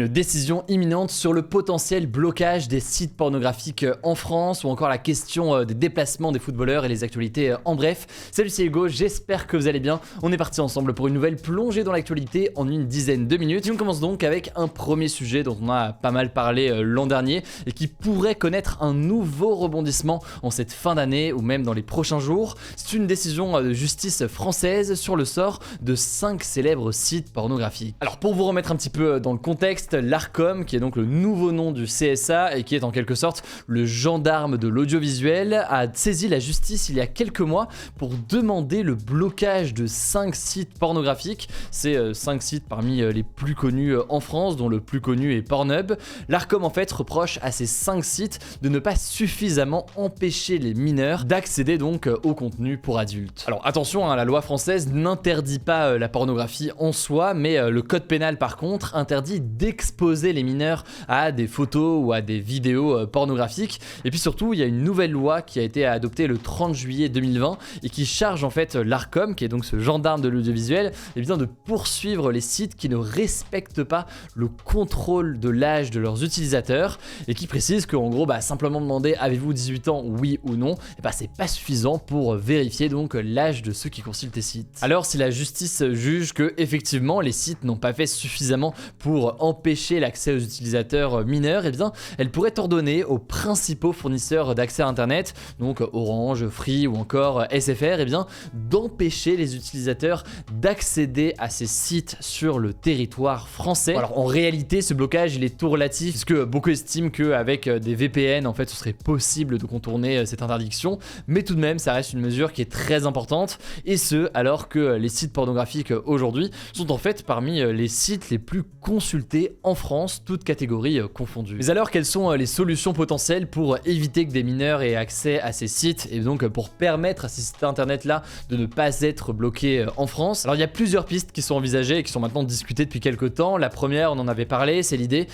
Une décision imminente sur le potentiel blocage des sites pornographiques en France ou encore la question des déplacements des footballeurs et les actualités en bref. Salut, c'est Hugo, j'espère que vous allez bien. On est parti ensemble pour une nouvelle plongée dans l'actualité en une dizaine de minutes. Et on commence donc avec un premier sujet dont on a pas mal parlé l'an dernier et qui pourrait connaître un nouveau rebondissement en cette fin d'année ou même dans les prochains jours. C'est une décision de justice française sur le sort de 5 célèbres sites pornographiques. Alors pour vous remettre un petit peu dans le contexte, l'Arcom, qui est donc le nouveau nom du CSA et qui est en quelque sorte le gendarme de l'audiovisuel, a saisi la justice il y a quelques mois pour demander le blocage de 5 sites pornographiques. C'est 5 sites parmi les plus connus en France, dont le plus connu est Pornhub. L'Arcom en fait reproche à ces 5 sites de ne pas suffisamment empêcher les mineurs d'accéder donc au contenu pour adultes. Alors attention, la loi française n'interdit pas la pornographie en soi, mais le code pénal par contre interdit d'exposer les mineurs à des photos ou à des vidéos pornographiques. Et puis surtout, il y a une nouvelle loi qui a été adoptée le 30 juillet 2020 et qui charge en fait l'Arcom, qui est donc ce gendarme de l'audiovisuel, de poursuivre les sites qui ne respectent pas le contrôle de l'âge de leurs utilisateurs et qui précise qu'en gros, simplement demander avez-vous 18 ans, oui ou non, c'est pas suffisant pour vérifier donc l'âge de ceux qui consultent les sites. Alors si la justice juge que effectivement les sites n'ont pas fait suffisamment pour empêcher l'accès aux utilisateurs mineurs, elle pourrait ordonner aux principaux fournisseurs d'accès à internet, donc Orange, Free ou encore SFR, d'empêcher les utilisateurs d'accéder à ces sites sur le territoire français. Alors en réalité, ce blocage il est tout relatif puisque beaucoup estiment qu'avec des VPN en fait ce serait possible de contourner cette interdiction, mais tout de même ça reste une mesure qui est très importante, et ce alors que les sites pornographiques aujourd'hui sont en fait parmi les sites les plus consultés en France, toutes catégories confondues. Mais alors quelles sont les solutions potentielles pour éviter que des mineurs aient accès à ces sites et donc pour permettre à ces sites internet là de ne pas être bloqués en France? Alors il y a plusieurs pistes qui sont envisagées et qui sont maintenant discutées depuis quelques temps. La première, on en avait parlé, c'est l'idée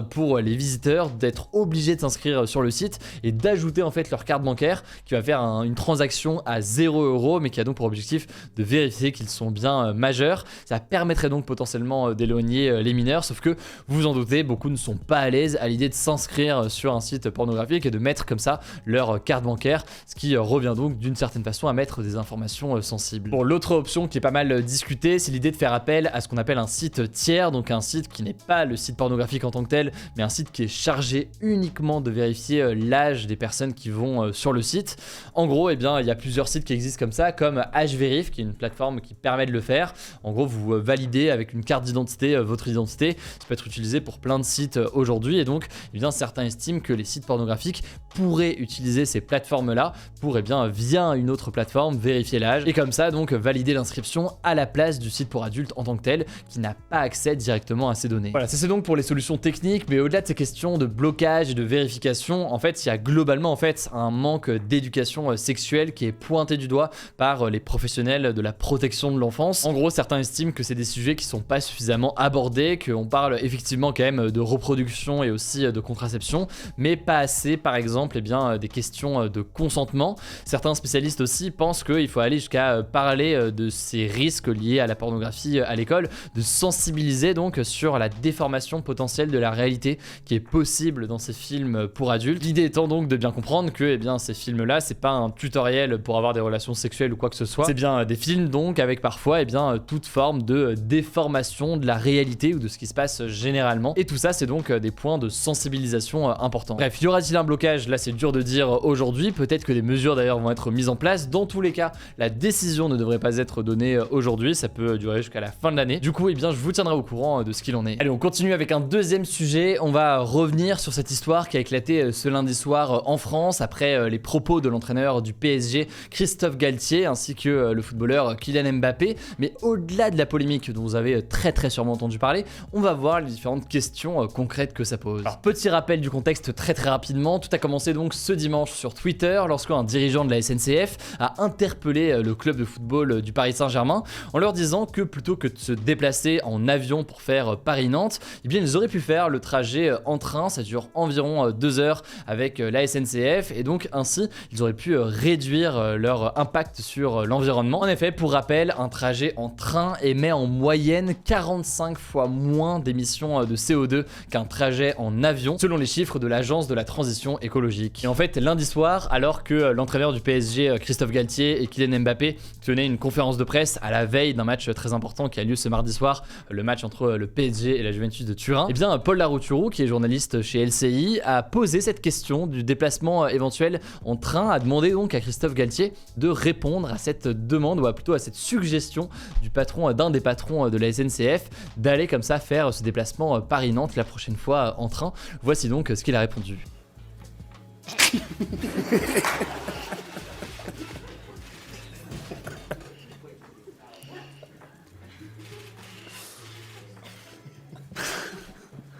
pour les visiteurs d'être obligés de s'inscrire sur le site et d'ajouter en fait leur carte bancaire qui va faire une transaction à 0 € mais qui a donc pour objectif de vérifier qu'ils sont bien majeurs. Ça permettrait donc potentiellement d'éloigner les mineurs, sauf que vous vous en doutez, beaucoup ne sont pas à l'aise à l'idée de s'inscrire sur un site pornographique et de mettre comme ça leur carte bancaire, ce qui revient donc d'une certaine façon à mettre des informations sensibles. Bon, l'autre option qui est pas mal discutée, c'est l'idée de faire appel à ce qu'on appelle un site tiers, donc un site qui n'est pas le site pornographique en tant que tel, mais un site qui est chargé uniquement de vérifier l'âge des personnes qui vont sur le site. En gros, il y a plusieurs sites qui existent comme ça, comme HVerif, qui est une plateforme qui permet de le faire. En gros, vous validez avec une carte d'identité votre identité. Ça peut être utilisé pour plein de sites aujourd'hui, et donc certains estiment que les sites pornographiques pourraient utiliser ces plateformes-là pour via une autre plateforme vérifier l'âge et comme ça donc valider l'inscription à la place du site pour adultes en tant que tel qui n'a pas accès directement à ces données. Voilà, c'est donc pour les solutions techniques, mais au-delà de ces questions de blocage et de vérification, en fait, il y a globalement un manque d'éducation sexuelle qui est pointé du doigt par les professionnels de la protection de l'enfance. En gros, certains estiment que c'est des sujets qui sont pas suffisamment abordés, qu'on parle effectivement quand même de reproduction et aussi de contraception, mais pas assez par exemple des questions de consentement. Certains spécialistes aussi pensent qu'il faut aller jusqu'à parler de ces risques liés à la pornographie à l'école, de sensibiliser donc sur la déformation potentielle de la réalité qui est possible dans ces films pour adultes. L'idée étant donc de bien comprendre que ces films-là, c'est pas un tutoriel pour avoir des relations sexuelles ou quoi que ce soit, c'est bien des films donc avec parfois toute forme de déformation de la réalité ou de ce qui se passe généralement, et tout ça c'est donc des points de sensibilisation importants. Bref, y aura-t-il un blocage? Là c'est dur de dire aujourd'hui, peut-être que des mesures d'ailleurs vont être mises en place. Dans tous les cas, la décision ne devrait pas être donnée aujourd'hui, ça peut durer jusqu'à la fin de l'année. Du coup, je vous tiendrai au courant de ce qu'il en est. Allez, on continue avec un deuxième sujet. On va revenir sur cette histoire qui a éclaté ce lundi soir en France après les propos de l'entraîneur du PSG, Christophe Galtier, ainsi que le footballeur Kylian Mbappé. Mais au-delà de la polémique dont vous avez très sûrement entendu parler, on va voir les différentes questions concrètes que ça pose. Alors, petit rappel du contexte très rapidement. Tout a commencé donc ce dimanche sur Twitter lorsqu'un dirigeant de la SNCF a interpellé le club de football du Paris Saint-Germain en leur disant que plutôt que de se déplacer en avion pour faire Paris-Nantes, ils auraient pu faire le trajet en train. Ça dure environ 2 heures avec la SNCF et donc ainsi ils auraient pu réduire leur impact sur l'environnement. En effet, pour rappel, un trajet en train émet en moyenne 45 fois moins d'émissions d'émissions de CO2 qu'un trajet en avion, selon les chiffres de l'Agence de la transition écologique. Et en fait, lundi soir, alors que l'entraîneur du PSG, Christophe Galtier, et Kylian Mbappé tenaient une conférence de presse à la veille d'un match très important qui a lieu ce mardi soir, le match entre le PSG et la Juventus de Turin, et bien Paul Larouturou, qui est journaliste chez LCI, a posé cette question du déplacement éventuel en train, a demandé donc à Christophe Galtier de répondre à cette demande, ou plutôt à cette suggestion du patron, d'un des patrons de la SNCF, d'aller comme ça faire ce déplacement Paris-Nantes la prochaine fois en train. Voici donc ce qu'il a répondu.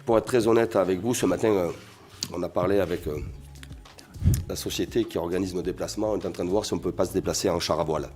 Pour être très honnête avec vous, ce matin, on a parlé avec la société qui organise nos déplacements. On est en train de voir si on ne peut pas se déplacer en char à voile.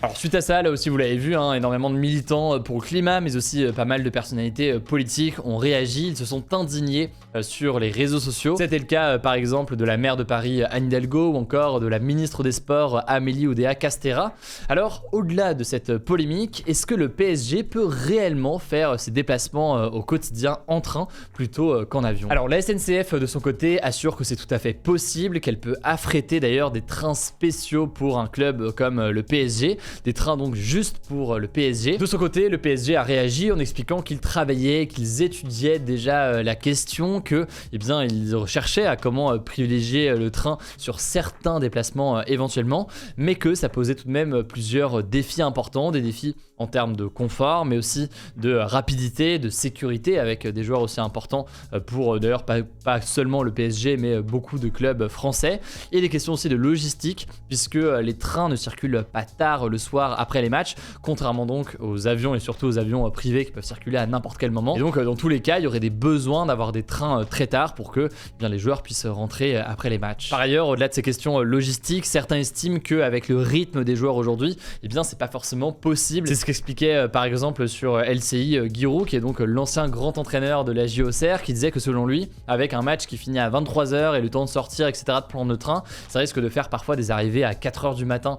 Alors suite à ça, là aussi vous l'avez vu, énormément de militants pour le climat, mais aussi pas mal de personnalités politiques ont réagi, ils se sont indignés sur les réseaux sociaux. C'était le cas par exemple de la maire de Paris Anne Hidalgo ou encore de la ministre des Sports Amélie Oudéa-Castéra. Alors au-delà de cette polémique, est-ce que le PSG peut réellement faire ses déplacements au quotidien en train plutôt qu'en avion? Alors la SNCF de son côté assure que c'est tout à fait possible, qu'elle peut affréter d'ailleurs des trains spéciaux pour un club comme le PSG. Des trains donc juste pour le PSG. De son côté, le PSG a réagi en expliquant qu'ils travaillaient, qu'ils étudiaient déjà la question, que ils recherchaient à comment privilégier le train sur certains déplacements éventuellement, mais que ça posait tout de même plusieurs défis importants, des défis en termes de confort, mais aussi de rapidité, de sécurité, avec des joueurs aussi importants pour d'ailleurs pas seulement le PSG, mais beaucoup de clubs français, et des questions aussi de logistique, puisque les trains ne circulent pas tard le soir après les matchs, contrairement donc aux avions et surtout aux avions privés qui peuvent circuler à n'importe quel moment. Et donc dans tous les cas, il y aurait des besoins d'avoir des trains très tard pour que les joueurs puissent rentrer après les matchs. Par ailleurs, au-delà de ces questions logistiques, certains estiment qu'avec le rythme des joueurs aujourd'hui, c'est pas forcément possible. C'est ce qu'expliquait par exemple sur LCI Giroud, qui est donc l'ancien grand entraîneur de la JOCR, qui disait que selon lui, avec un match qui finit à 23h et le temps de sortir, etc., de prendre le train, ça risque de faire parfois des arrivées à 4h du matin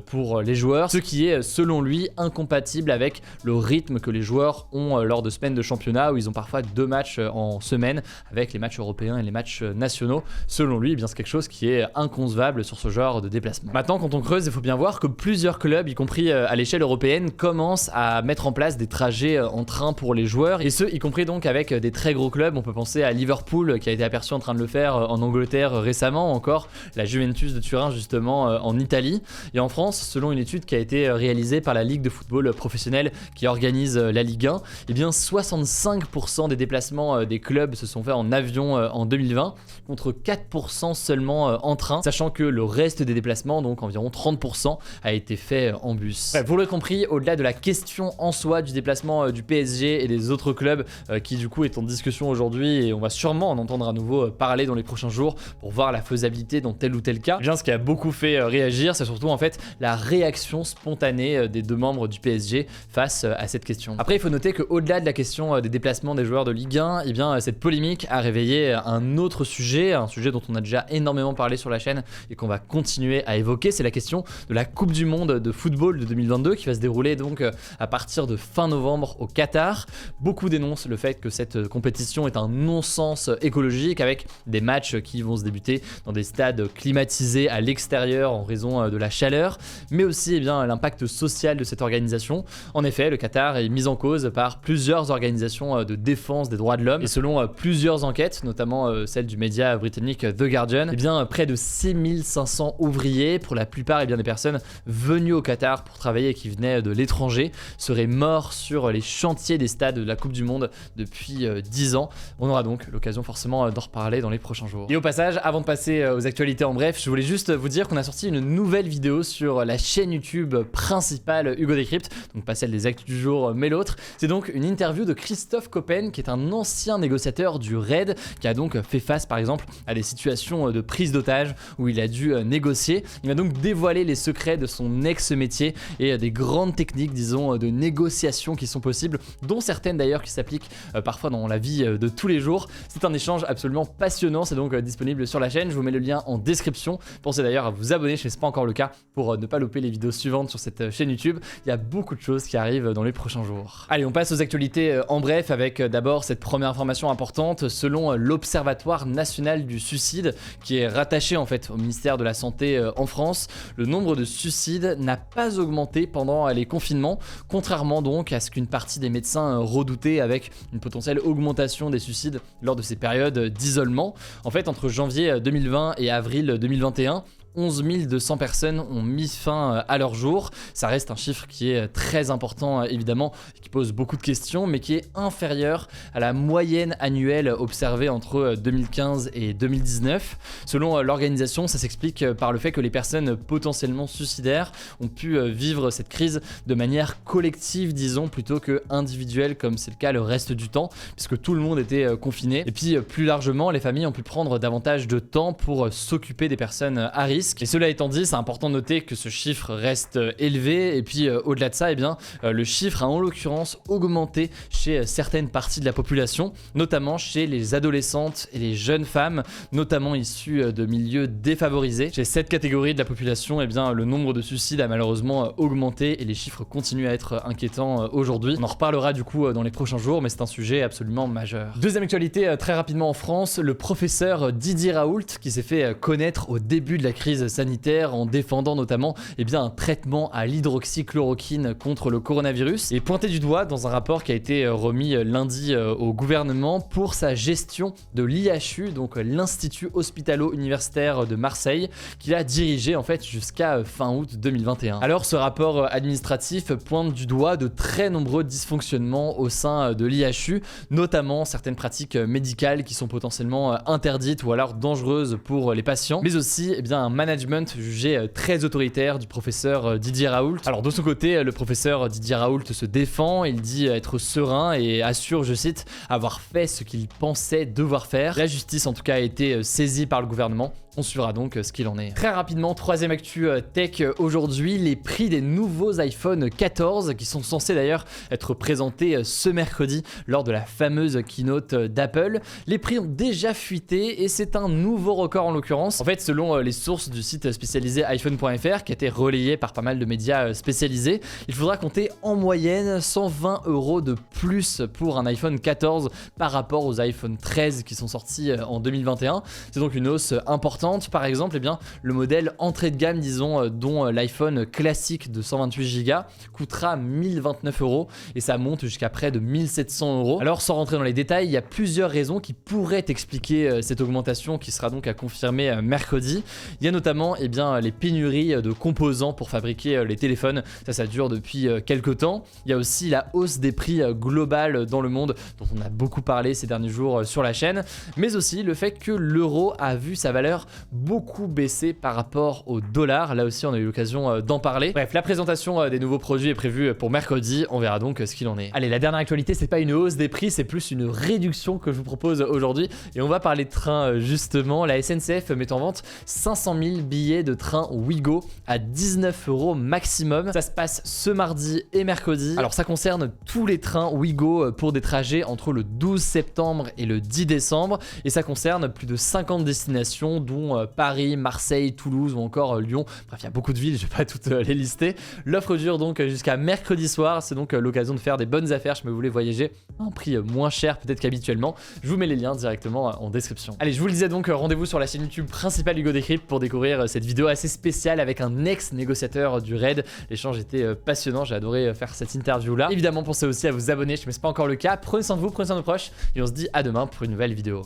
pour les joueurs, ce qui est selon lui incompatible avec le rythme que les joueurs ont lors de semaines de championnat où ils ont parfois 2 matchs en semaine avec les matchs européens et les matchs nationaux. Selon lui, c'est quelque chose qui est inconcevable sur ce genre de déplacement. Maintenant, quand on creuse, il faut bien voir que plusieurs clubs, y compris à l'échelle européenne, commencent à mettre en place des trajets en train pour les joueurs, et ce, y compris donc avec des très gros clubs. On peut penser à Liverpool qui a été aperçu en train de le faire en Angleterre récemment, ou encore la Juventus de Turin justement en Italie. Et en France, selon une étude qui a été réalisée par la Ligue de football professionnel qui organise la Ligue 1, 65% des déplacements des clubs se sont faits en avion en 2020, contre 4% seulement en train, sachant que le reste des déplacements, donc environ 30%, a été fait en bus. Bref, vous l'aurez compris, au-delà de la question en soi du déplacement du PSG et des autres clubs qui du coup est en discussion aujourd'hui, et on va sûrement en entendre à nouveau parler dans les prochains jours pour voir la faisabilité dans tel ou tel cas, ce qui a beaucoup fait réagir, c'est surtout en fait la réaction spontanée des 2 membres du PSG face à cette question. Après, il faut noter qu'au-delà de la question des déplacements des joueurs de Ligue 1, cette polémique a réveillé un autre sujet, un sujet dont on a déjà énormément parlé sur la chaîne et qu'on va continuer à évoquer, c'est la question de la Coupe du Monde de football de 2022 qui va se dérouler donc à partir de fin novembre au Qatar. Beaucoup dénoncent le fait que cette compétition est un non-sens écologique, avec des matchs qui vont se débuter dans des stades climatisés à l'extérieur en raison de la chaleur, mais aussi l'impact social de cette organisation. En effet, le Qatar est mis en cause par plusieurs organisations de défense des droits de l'homme, et selon plusieurs enquêtes, notamment celle du média britannique The Guardian, près de 6500 ouvriers, pour la plupart des personnes venues au Qatar pour travailler et qui venaient de l'étranger, seraient morts sur les chantiers des stades de la Coupe du Monde depuis 10 ans. On aura donc l'occasion forcément d'en reparler dans les prochains jours. Et au passage, avant de passer aux actualités en bref, je voulais juste vous dire qu'on a sorti une nouvelle vidéo sur la chaîne YouTube principale Hugo Décrypte, donc pas celle des actus du jour mais l'autre. C'est donc une interview de Christophe Coppen, qui est un ancien négociateur du RAID, qui a donc fait face par exemple à des situations de prise d'otage où il a dû négocier. Il m'a donc dévoilé les secrets de son ex-métier et des grandes techniques techniques, disons, de négociation qui sont possibles, dont certaines d'ailleurs qui s'appliquent parfois dans la vie de tous les jours. C'est un échange absolument passionnant, c'est donc disponible sur la chaîne, je vous mets le lien en description. Pensez d'ailleurs à vous abonner, si ce n'est pas encore le cas, pour ne pas louper les vidéos suivantes sur cette chaîne YouTube. Il y a beaucoup de choses qui arrivent dans les prochains jours. Allez, on passe aux actualités en bref avec d'abord cette première information importante. Selon l'Observatoire national du suicide, qui est rattaché en fait au ministère de la Santé en France, le nombre de suicides n'a pas augmenté pendant les confinements, contrairement donc à ce qu'une partie des médecins redoutaient avec une potentielle augmentation des suicides lors de ces périodes d'isolement. En fait, entre janvier 2020 et avril 2021, 11 200 personnes ont mis fin à leur jour. Ça reste un chiffre qui est très important évidemment, qui pose beaucoup de questions, mais qui est inférieur à la moyenne annuelle observée entre 2015 et 2019. Selon l'organisation, ça s'explique par le fait que les personnes potentiellement suicidaires ont pu vivre cette crise de manière collective, disons, plutôt que individuelle, comme c'est le cas le reste du temps, puisque tout le monde était confiné. Et puis plus largement, les familles ont pu prendre davantage de temps pour s'occuper des personnes à risque. Et cela étant dit, c'est important de noter que ce chiffre reste élevé, et puis au-delà de ça, eh bien, le chiffre a en l'occurrence augmenté chez certaines parties de la population, notamment chez les adolescentes et les jeunes femmes, notamment issues de milieux défavorisés. Chez cette catégorie de la population, eh bien, le nombre de suicides a malheureusement augmenté et les chiffres continuent à être inquiétants aujourd'hui. On en reparlera du coup dans les prochains jours, mais c'est un sujet absolument majeur. Deuxième actualité, très rapidement en France, le professeur Didier Raoult, qui s'est fait connaître au début de la crise sanitaire en défendant notamment un traitement à l'hydroxychloroquine contre le coronavirus, et pointé du doigt dans un rapport qui a été remis lundi au gouvernement pour sa gestion de l'IHU, donc l'Institut Hospitalo-Universitaire de Marseille, qu'il a dirigé en fait jusqu'à fin août 2021. Alors ce rapport administratif pointe du doigt de très nombreux dysfonctionnements au sein de l'IHU, notamment certaines pratiques médicales qui sont potentiellement interdites ou alors dangereuses pour les patients, mais aussi un management jugé très autoritaire du professeur Didier Raoult. Alors de son côté, le professeur Didier Raoult se défend, il dit être serein et assure, je cite, avoir fait ce qu'il pensait devoir faire. La justice en tout cas a été saisie par le gouvernement. On suivra donc ce qu'il en est. Très rapidement, troisième actu tech aujourd'hui, les prix des nouveaux iPhone 14 qui sont censés d'ailleurs être présentés ce mercredi lors de la fameuse keynote d'Apple. Les prix ont déjà fuité et c'est un nouveau record en l'occurrence. En fait, selon les sources du site spécialisé iPhone.fr qui a été relayé par pas mal de médias spécialisés, il faudra compter en moyenne 120 € de plus pour un iPhone 14 par rapport aux iPhone 13 qui sont sortis en 2021. C'est donc une hausse importante. Par exemple, le modèle entrée de gamme, disons, dont l'iPhone classique de 128 Go coûtera 1029 € et ça monte jusqu'à près de 1700 €. Alors, sans rentrer dans les détails, il y a plusieurs raisons qui pourraient expliquer cette augmentation qui sera donc à confirmer mercredi. Il y a notamment les pénuries de composants pour fabriquer les téléphones. Ça dure depuis quelques temps. Il y a aussi la hausse des prix globale dans le monde, dont on a beaucoup parlé ces derniers jours sur la chaîne, mais aussi le fait que l'euro a vu sa valeur beaucoup baissé par rapport au dollar. Là aussi, on a eu l'occasion d'en parler. Bref, la présentation des nouveaux produits est prévue pour mercredi. On verra donc ce qu'il en est. Allez, la dernière actualité, c'est pas une hausse des prix, c'est plus une réduction que je vous propose aujourd'hui. Et on va parler de train justement. La SNCF met en vente 500 000 billets de train Ouigo à 19 € maximum. Ça se passe ce mardi et mercredi. Alors, ça concerne tous les trains Ouigo pour des trajets entre le 12 septembre et le 10 décembre. Et ça concerne plus de 50 destinations, dont Paris, Marseille, Toulouse ou encore Lyon. Bref, il y a beaucoup de villes, je vais pas toutes les lister. L'offre dure donc jusqu'à mercredi soir. C'est donc l'occasion de faire des bonnes affaires si vous voulez voyager à un prix moins cher peut-être qu'habituellement. Je vous mets les liens directement en description. Allez, je vous le disais donc, rendez-vous sur la chaîne YouTube principale Hugo Décrypte pour découvrir cette vidéo assez spéciale avec un ex-négociateur du RAID. L'échange était passionnant, j'ai adoré faire cette interview là. Évidemment, pensez aussi à vous abonner si ce n'est pas encore le cas. Prenez soin de vous, prenez soin de vos proches et on se dit à demain pour une nouvelle vidéo.